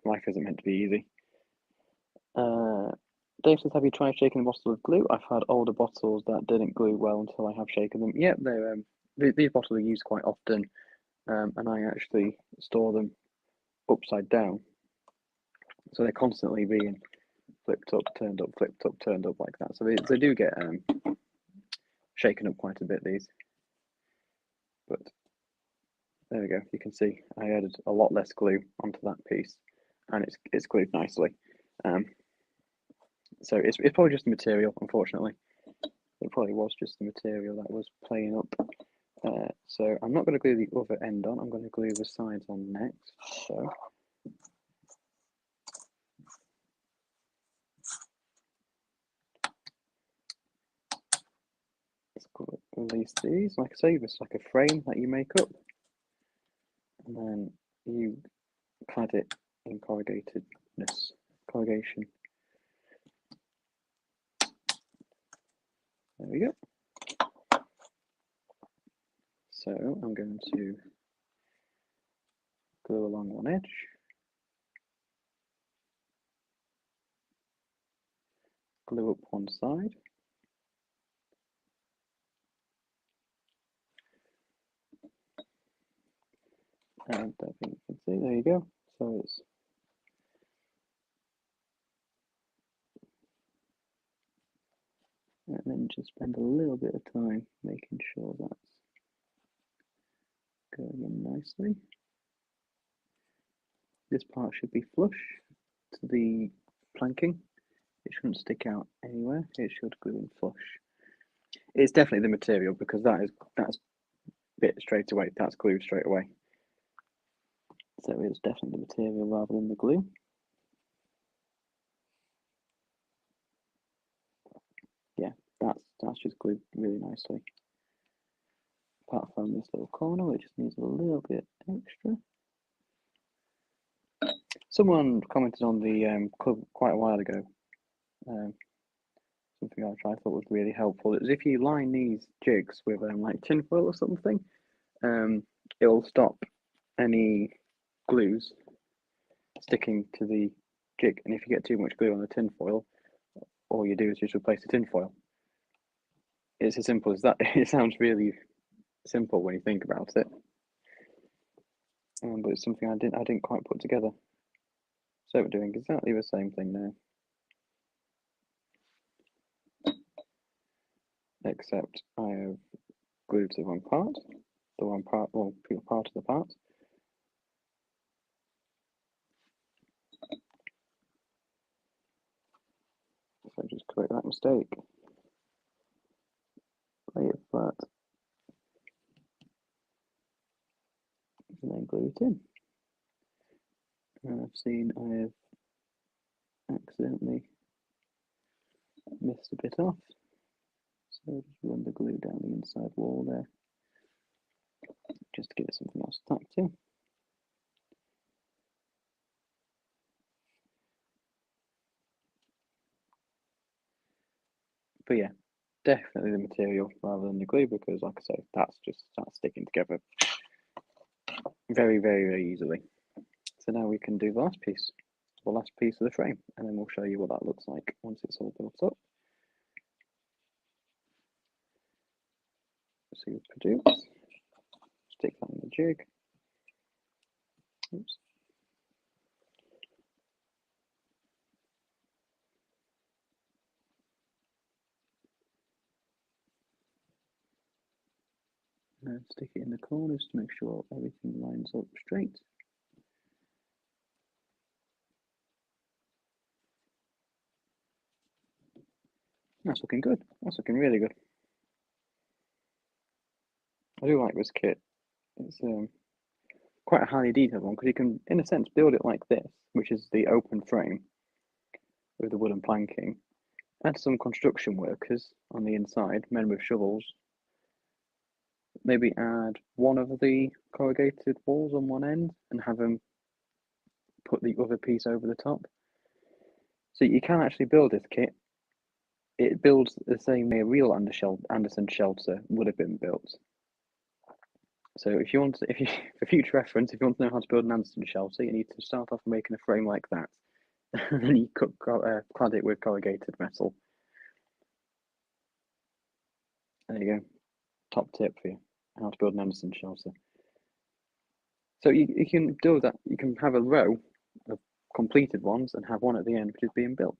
Life isn't meant to be easy. Dave says, have you tried shaking a bottle of glue? I've had older bottles that didn't glue well until I have shaken them. Yeah, they're these bottles are used quite often, and I actually store them upside down, so they're constantly being flipped up, turned up, flipped up, turned up like that. So they do get shaken up quite a bit, these. But there we go. You can see I added a lot less glue onto that piece, and it's glued nicely. So it's probably just the material, unfortunately. It probably was just the material that was playing up. So I'm not going to glue the other end on. I'm going to glue the sides on next. So let's release these. Like I say, this is like a frame that you make up, and then you clad it in corrugation. There we go. So I'm going to glue along one edge. Glue up one side. And I think you can see, there you go. So it's and then just spend a little bit of time making sure that's going in nicely. This part should be flush to the planking. It shouldn't stick out anywhere. It should glue in flush. It's definitely the material, because that's bit straight away. That's glued straight away. So it's definitely the material rather than the glue. Yeah, that's just glued really nicely. Apart from this little corner, which just needs a little bit extra. Someone commented on the club quite a while ago. Something I thought was really helpful is if you line these jigs with like tinfoil or something, it'll stop any glues sticking to the jig. And if you get too much glue on the tinfoil, all you do is just replace the tinfoil. It's as simple as that. It sounds really simple when you think about it, but it's something I didn't quite put together. So we're doing exactly the same thing now, except I have glued the wrong part, well, part of the part. So just correct that mistake. Lay it flat. And then glue it in. And I've seen I have accidentally missed a bit off. So just run the glue down the inside wall there. Just to give it something else to tack to. But yeah, definitely the material rather than the glue, because like I say, that's just starts sticking together very, very, very easily. So now we can do the last piece, the last piece of the frame, and then we'll show you what that looks like once it's all built up. So you produce, stick that in the jig. Oops. And stick it in the corners to make sure everything lines up straight. That's looking good. That's looking really good. I do like this kit. It's quite a highly detailed one, because you can, in a sense, build it like this, which is the open frame with the wooden planking. Add some construction workers on the inside, men with shovels. Maybe add one of the corrugated walls on one end and have them put the other piece over the top. So you can actually build this kit. It builds the same way a real Anderson shelter would have been built. So if you want, for future reference, if you want to know how to build an Anderson shelter, you need to start off making a frame like that, and then you clad it with corrugated metal. There you go. Top tip for you: how to build an Anderson shelter. So you can do that. You can have a row of completed ones and have one at the end which is being built,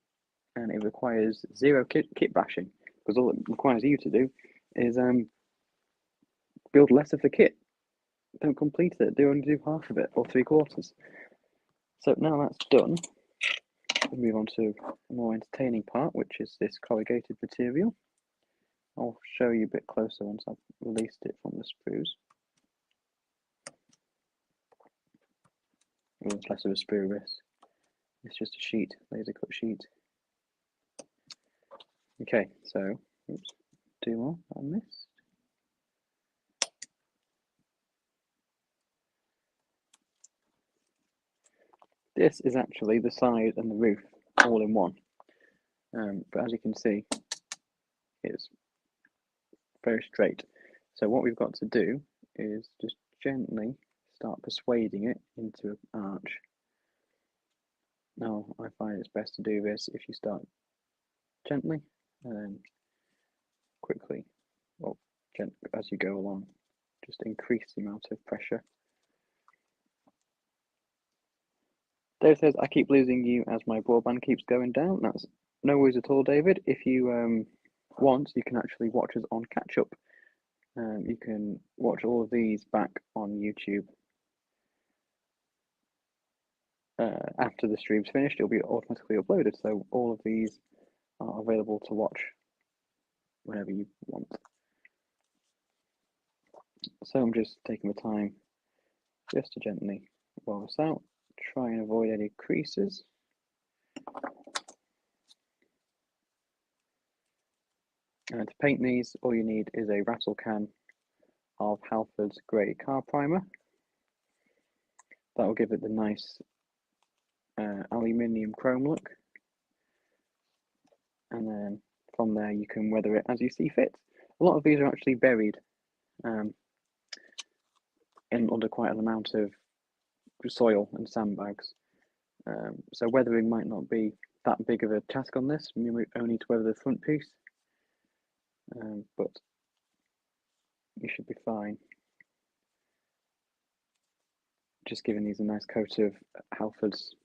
and it requires zero kit bashing, because all it requires you to do is build less of the kit. Don't complete it. Only do half of it or 3/4. So now that's done, we'll move on to a more entertaining part, which is this corrugated material. I'll show you a bit closer once I've released it from the sprues. Oh, it's less of a sprue this. It's just a sheet, laser cut sheet. Okay, so oops, two more I missed. This is actually the side and the roof all in one. But as you can see, it's very straight. So what we've got to do is just gently start persuading it into an arch. Now, I find it's best to do this if you start gently and then quickly, well, as you go along, just increase the amount of pressure. Dave says, I keep losing you as my broadband keeps going down. That's no worries at all, David. If you want, you can actually watch us on catch up. You can watch all of these back on YouTube. After the stream's finished, it'll be automatically uploaded, so all of these are available to watch whenever you want. So I'm just taking the time just to gently roll this out, try and avoid any creases. And to paint these, all you need is a rattle can of Halford's Grey Car Primer. That will give it the nice aluminium chrome look. And then from there you can weather it as you see fit. A lot of these are actually buried in under quite an amount of soil and sandbags. So weathering might not be that big of a task on this. You only need to weather the front piece, but you should be fine. Just giving these a nice coat of Halford's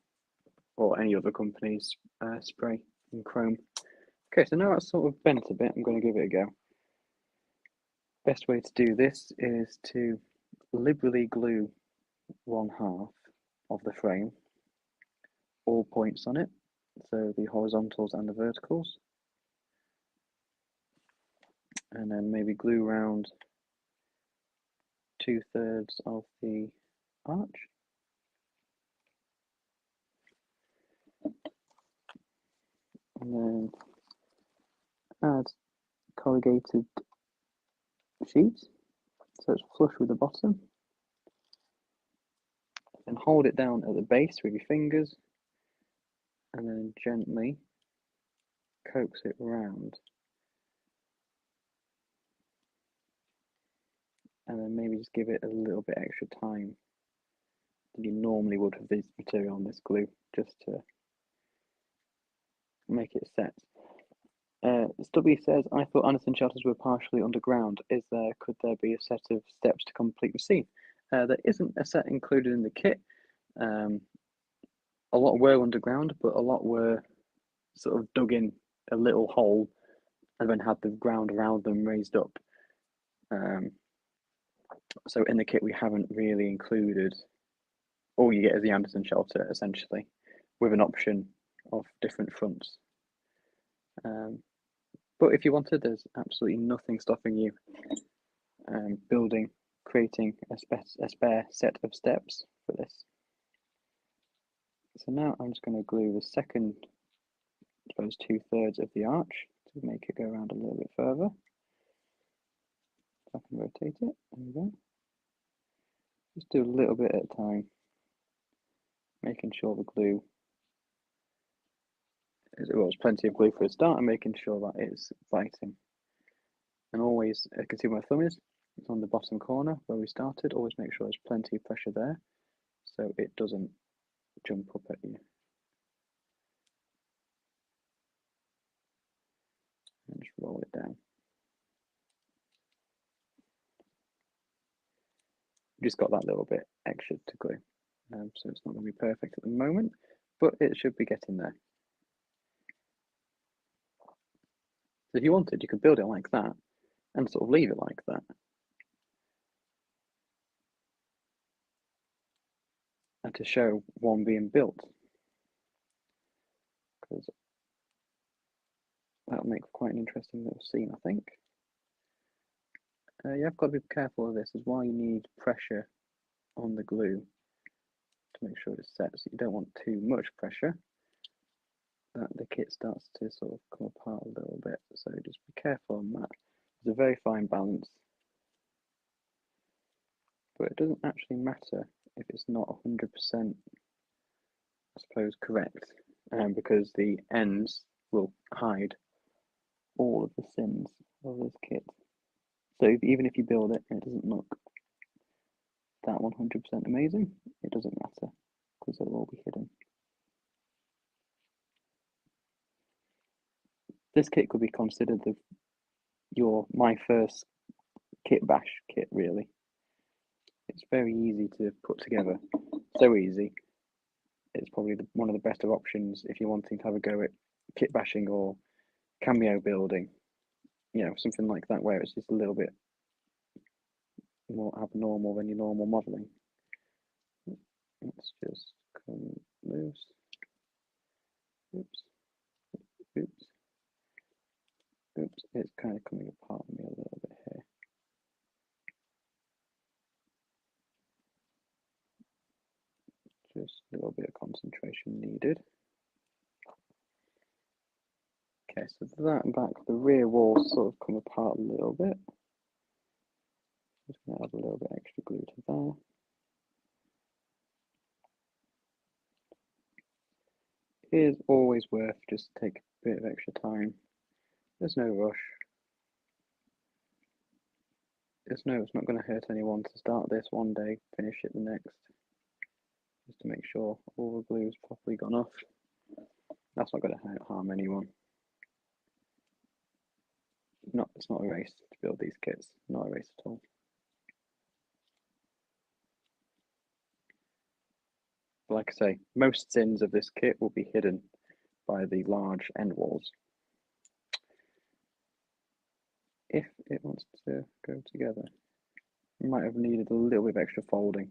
or any other company's spray and chrome. Okay, so now it's sort of bent a bit, I'm going to give it a go. Best way to do this is to liberally glue one half of the frame, all points on it, so the horizontals and the verticals, and then maybe glue around 2/3 of the arch. And then add corrugated sheets so it's flush with the bottom. And hold it down at the base with your fingers and then gently coax it around. And then maybe just give it a little bit extra time than you normally would with this material on this glue, just to make it set. Stubby says, I thought Anderson shelters were partially underground. Could there be a set of steps to complete the scene? There isn't a set included in the kit. A lot were underground, but a lot were sort of dug in a little hole and then had the ground around them raised up. So in the kit, we haven't really included, all you get is the Anderson shelter, essentially, with an option of different fronts. But if you wanted, there's absolutely nothing stopping you creating a spare set of steps for this. So now I'm just going to glue the second, I suppose, 2/3 of the arch to make it go around a little bit further. So I can rotate it. There we go. Just do a little bit at a time, making sure the glue there's plenty of glue for a start, and making sure that it's biting. And always, I can see where my thumb is. It's on the bottom corner where we started. Always make sure there's plenty of pressure there, so it doesn't jump up at you. And just roll it down. Just got that little bit extra to glue, so it's not going to be perfect at the moment, but it should be getting there. So if you wanted, you could build it like that and sort of leave it like that. And to show one being built, because that'll make quite an interesting little scene, I think. You've got to be careful of this, as well. You need pressure on the glue to make sure it's set, so you don't want too much pressure that the kit starts to sort of come apart a little bit, so just be careful on that. It's a very fine balance, but it doesn't actually matter if it's not 100%, I suppose, correct, because the ends will hide all of the sins of this kit. So even if you build it and it doesn't look that 100% amazing, it doesn't matter, because it'll all be hidden. This kit could be considered my first kit bash kit, really. It's very easy to put together, so easy. It's probably one of the best of options if you're wanting to have a go at kit bashing or cameo building, something like that, where it's just a little bit more abnormal than your normal modelling. Let's just come loose. Oops. Oops. Oops. It's kind of coming apart on me a little bit here. Just a little bit of concentration needed. Okay, so that and back, the rear walls sort of come apart a little bit. Just going to add a little bit extra glue to there. It is always worth just take a bit of extra time. There's no rush. It's not going to hurt anyone to start this one day, finish it the next. Just to make sure all the glue is properly gone off. That's not going to harm anyone. It's not a race to build these kits, not a race at all. But like I say, most sins of this kit will be hidden by the large end walls. If it wants to go together, you might have needed a little bit of extra folding.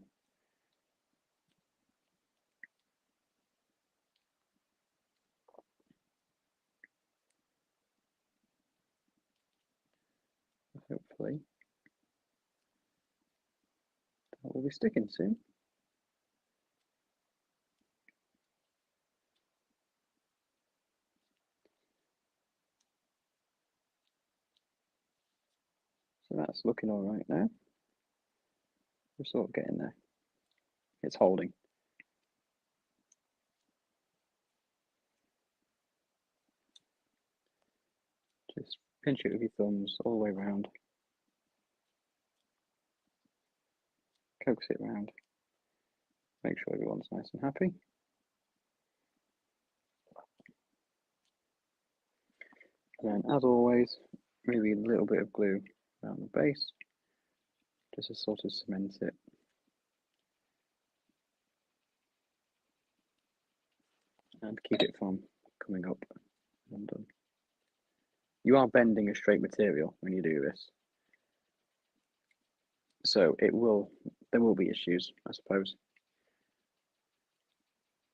Hopefully that will be sticking soon. So that's looking all right now. We're sort of getting there. It's holding. Just pinch it with your thumbs all the way around. Coax it around. Make sure everyone's nice and happy. And then, as always, maybe a little bit of glue around the base, just to sort of cement it. And keep it from coming up undone. You are bending a straight material when you do this, so there will be issues, I suppose.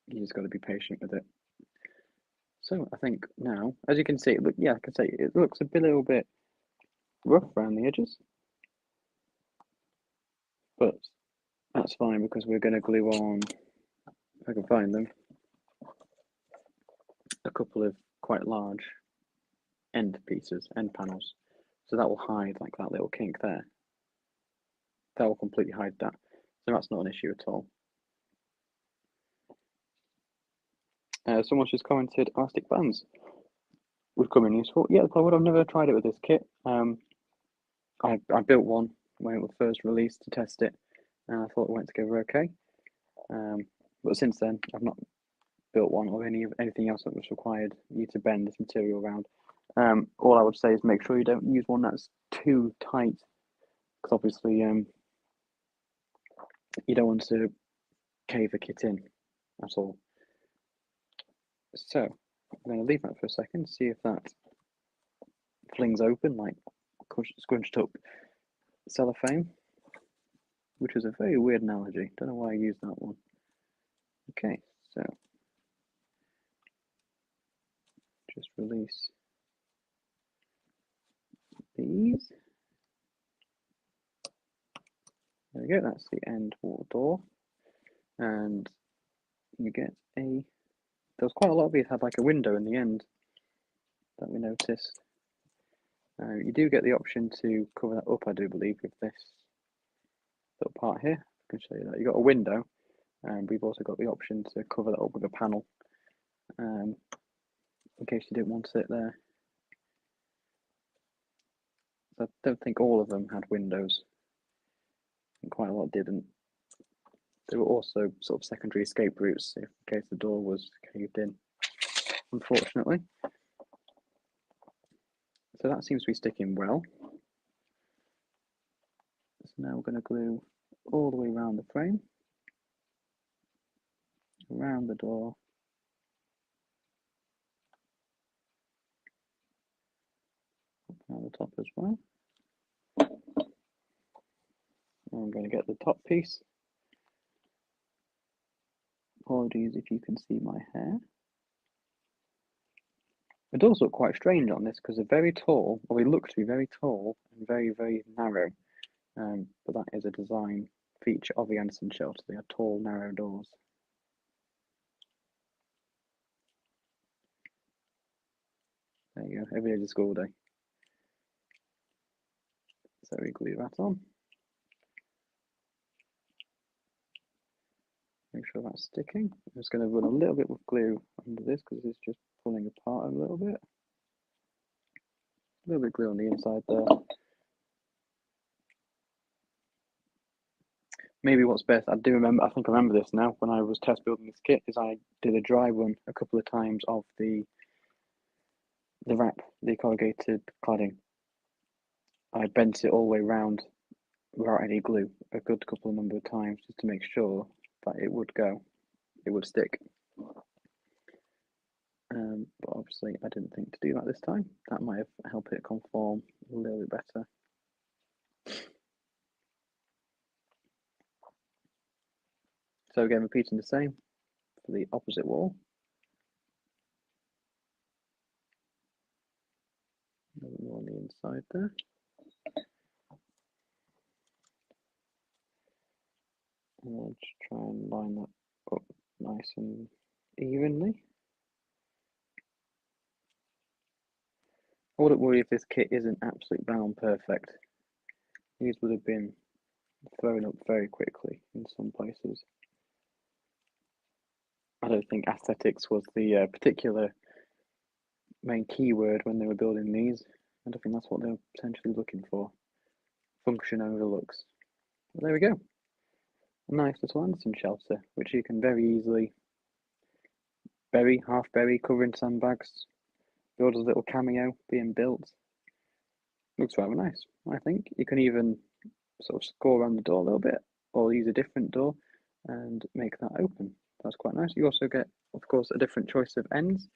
You just got to be patient with it. So I think now, as you can see, yeah, I can say it looks a little bit rough around the edges, but that's fine because we're going to glue on, if I can find them, a couple of quite large end pieces, end panels. So that will hide like that little kink there. That will completely hide that. So that's not an issue at all. Someone's just commented elastic bands would come in useful. Yeah, I would. I've never tried it with this kit. I built one when it was first released to test it, and I thought it went together okay. But since then, I've not built one or anything else that was required you to bend this material around. All I would say is make sure you don't use one that's too tight, because obviously you don't want to cave the kit in at all. So I'm going to leave that for a second, see if that flings open like scrunched up cellophane, which is a very weird analogy. Don't know why I used that one. Okay, so just release these. There we go, that's the end wall door. And you get there was quite a lot of these had like a window in the end that we noticed. You do get the option to cover that up, I do believe, with this little part here. I can show you that. You've got a window, and we've also got the option to cover that up with a panel, in case you didn't want it there. So I don't think all of them had windows, and quite a lot didn't. There were also sort of secondary escape routes in case the door was caved in, unfortunately. So that seems to be sticking well. So now we're going to glue all the way around the frame, around the door, around the top as well. And I'm going to get the top piece. Apologies if you can see my hair. It does look quite strange on this because they're very tall, or they look to be very tall and very, very narrow. But that is a design feature of the Anderson shelter. They are tall, narrow doors. There you go, every day is a school day. So we glue that on. Make sure that's sticking. I'm just going to run a little bit with glue under this because it's just pulling apart a little bit. A little bit of glue on the inside there. Maybe what's best, I think I remember this now, when I was test building this kit, is I did a dry run a couple of times of the wrap, the corrugated cladding. I bent it all the way around without any glue a good couple of number of times just to make sure that it would stick. But obviously I didn't think to do that this time. That might have helped it conform a little bit better. So again, repeating the same for the opposite wall. A little more on the inside there. And then just try and line that up nice and evenly. I wouldn't worry if this kit isn't absolutely bound perfect. These would have been thrown up very quickly in some places. I don't think aesthetics was the particular main keyword when they were building these. I don't think that's what they were potentially looking for. Function over looks. But there we go. A nice little Anderson shelter, which you can very easily bury, half bury, cover in sandbags, build a little cameo being built. Looks rather nice, I think. You can even sort of score around the door a little bit, or use a different door and make that open. That's quite nice. You also get, of course, a different choice of ends.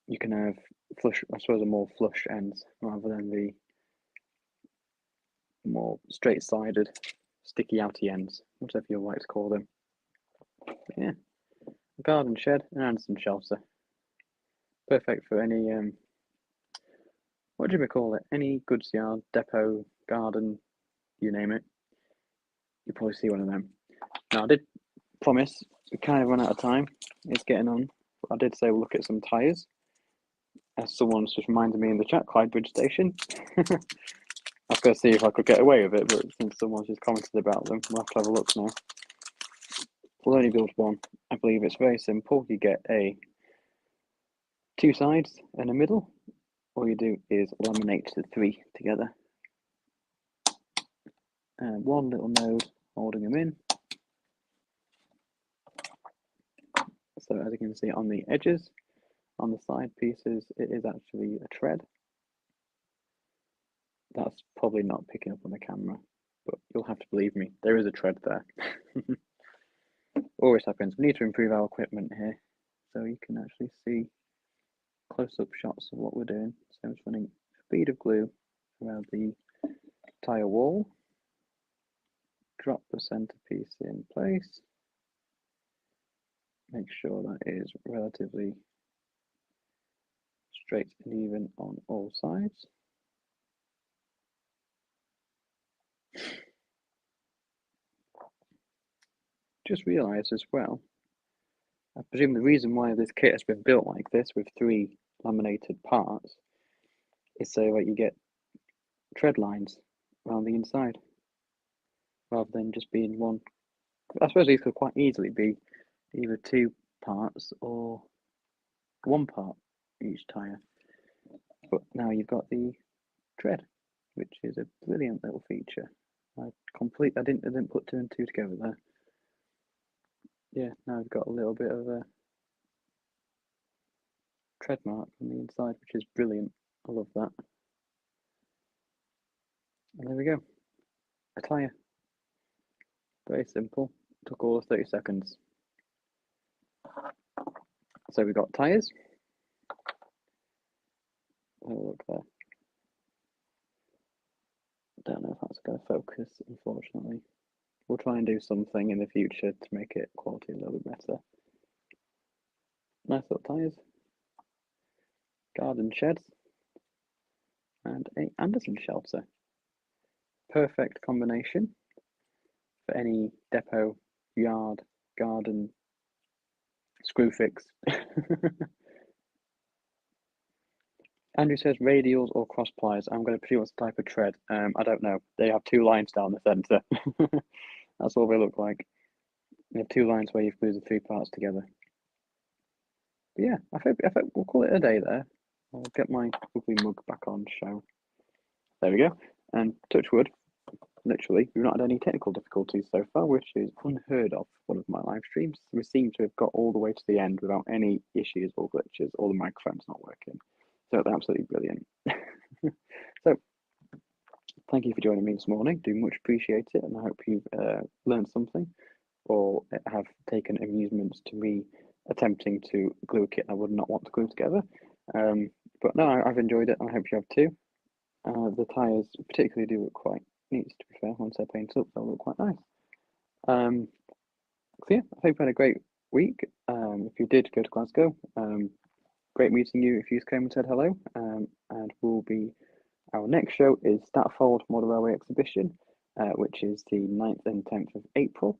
You can have flush, I suppose, a more flush ends rather than the more straight-sided, sticky outy ends, whatever you like to call them. But yeah, a garden shed and Anderson shelter. Perfect for any what do we call it? Any goods yard, depot, garden, you name it. You'll probably see one of them. Now, I did promise we kind of run out of time. It's getting on. But I did say we'll look at some tyres. As someone's just reminded me in the chat, Clyde Bridge Station. I was going to see if I could get away with it, but since someone's just commented about them, we'll have to have a look now. We'll only build one. I believe it's very simple. You get two sides and a middle. All you do is laminate the three together. And one little node holding them in. So as you can see on the edges, on the side pieces, it is actually a tread. That's probably not picking up on the camera, but you'll have to believe me, there is a tread there. Always happens. We need to improve our equipment here, so you can actually see close-up shots of what we're doing. So I'm just running a bead of glue around the tyre wall, drop the centerpiece in place, make sure that is relatively straight and even on all sides. Just realised as well, I presume the reason why this kit has been built like this with three laminated parts is so that you get tread lines around the inside rather than just being one. I suppose these could quite easily be either two parts or one part each tyre, but now you've got the tread, which is a brilliant little feature. I didn't put two and two together there. Yeah, now I've got a little bit of a tread mark on the inside, which is brilliant. I love that. And there we go, a tyre. Very simple, took all of 30 seconds. So we've got tyres. Oh, look there. Don't know if that's going to focus, unfortunately. We'll try and do something in the future to make it quality a little bit better. Nice little tyres. Garden sheds. And a Anderson shelter. Perfect combination for any depot, yard, garden, screw fix. Andrew says radials or cross plies. I'm going to presume what's the type of tread. I don't know. They have two lines down the centre. That's all they look like. They have two lines where you've glued the three parts together. But yeah, I think we'll call it a day there. I'll get my ugly mug back on show. There we go. And touch wood, literally, we've not had any technical difficulties so far, which is unheard of for one of my live streams. We seem to have got all the way to the end without any issues or glitches, or the microphone's not working. So it's absolutely brilliant. So thank you for joining me this morning. Do much appreciate it, and I hope you've learned something or have taken amusement to me attempting to glue a kit I would not want to glue together. But no, I've enjoyed it, and I hope you have too. The tyres particularly do look quite neat, to be fair. Once they're painted up, they'll look quite nice. So yeah, I hope you had a great week. If you did go to Glasgow, great meeting you if you came and said hello. And our next show is Statfold Model Railway Exhibition, which is the 9th and 10th of April.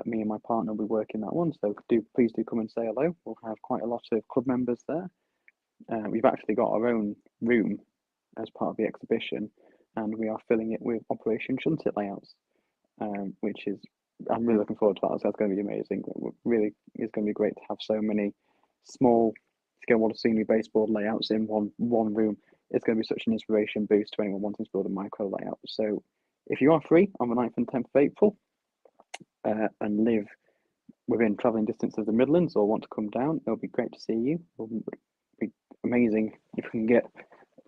Me and my partner, we work in that one, so please do come and say hello. We'll have quite a lot of club members there. We've actually got our own room as part of the exhibition, and we are filling it with Operation Shunt It layouts, which is, I'm really looking forward to that. So that's going to be amazing. Really, it's going to be great to have so many small scale model scenery baseboard layouts in one room. It's going to be such an inspiration boost to anyone wanting to build a micro layout. So if you are free on the 9th and 10th of April and live within travelling distance of the Midlands or want to come down, it'll be great to see you. It'll be amazing if we can get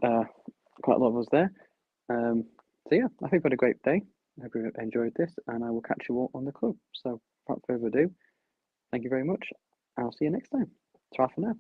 quite a lot of us there. So yeah, I hope you had a great day. I hope you enjoyed this, and I will catch you all on the club. So without further ado, thank you very much. I'll see you next time. Ta for now.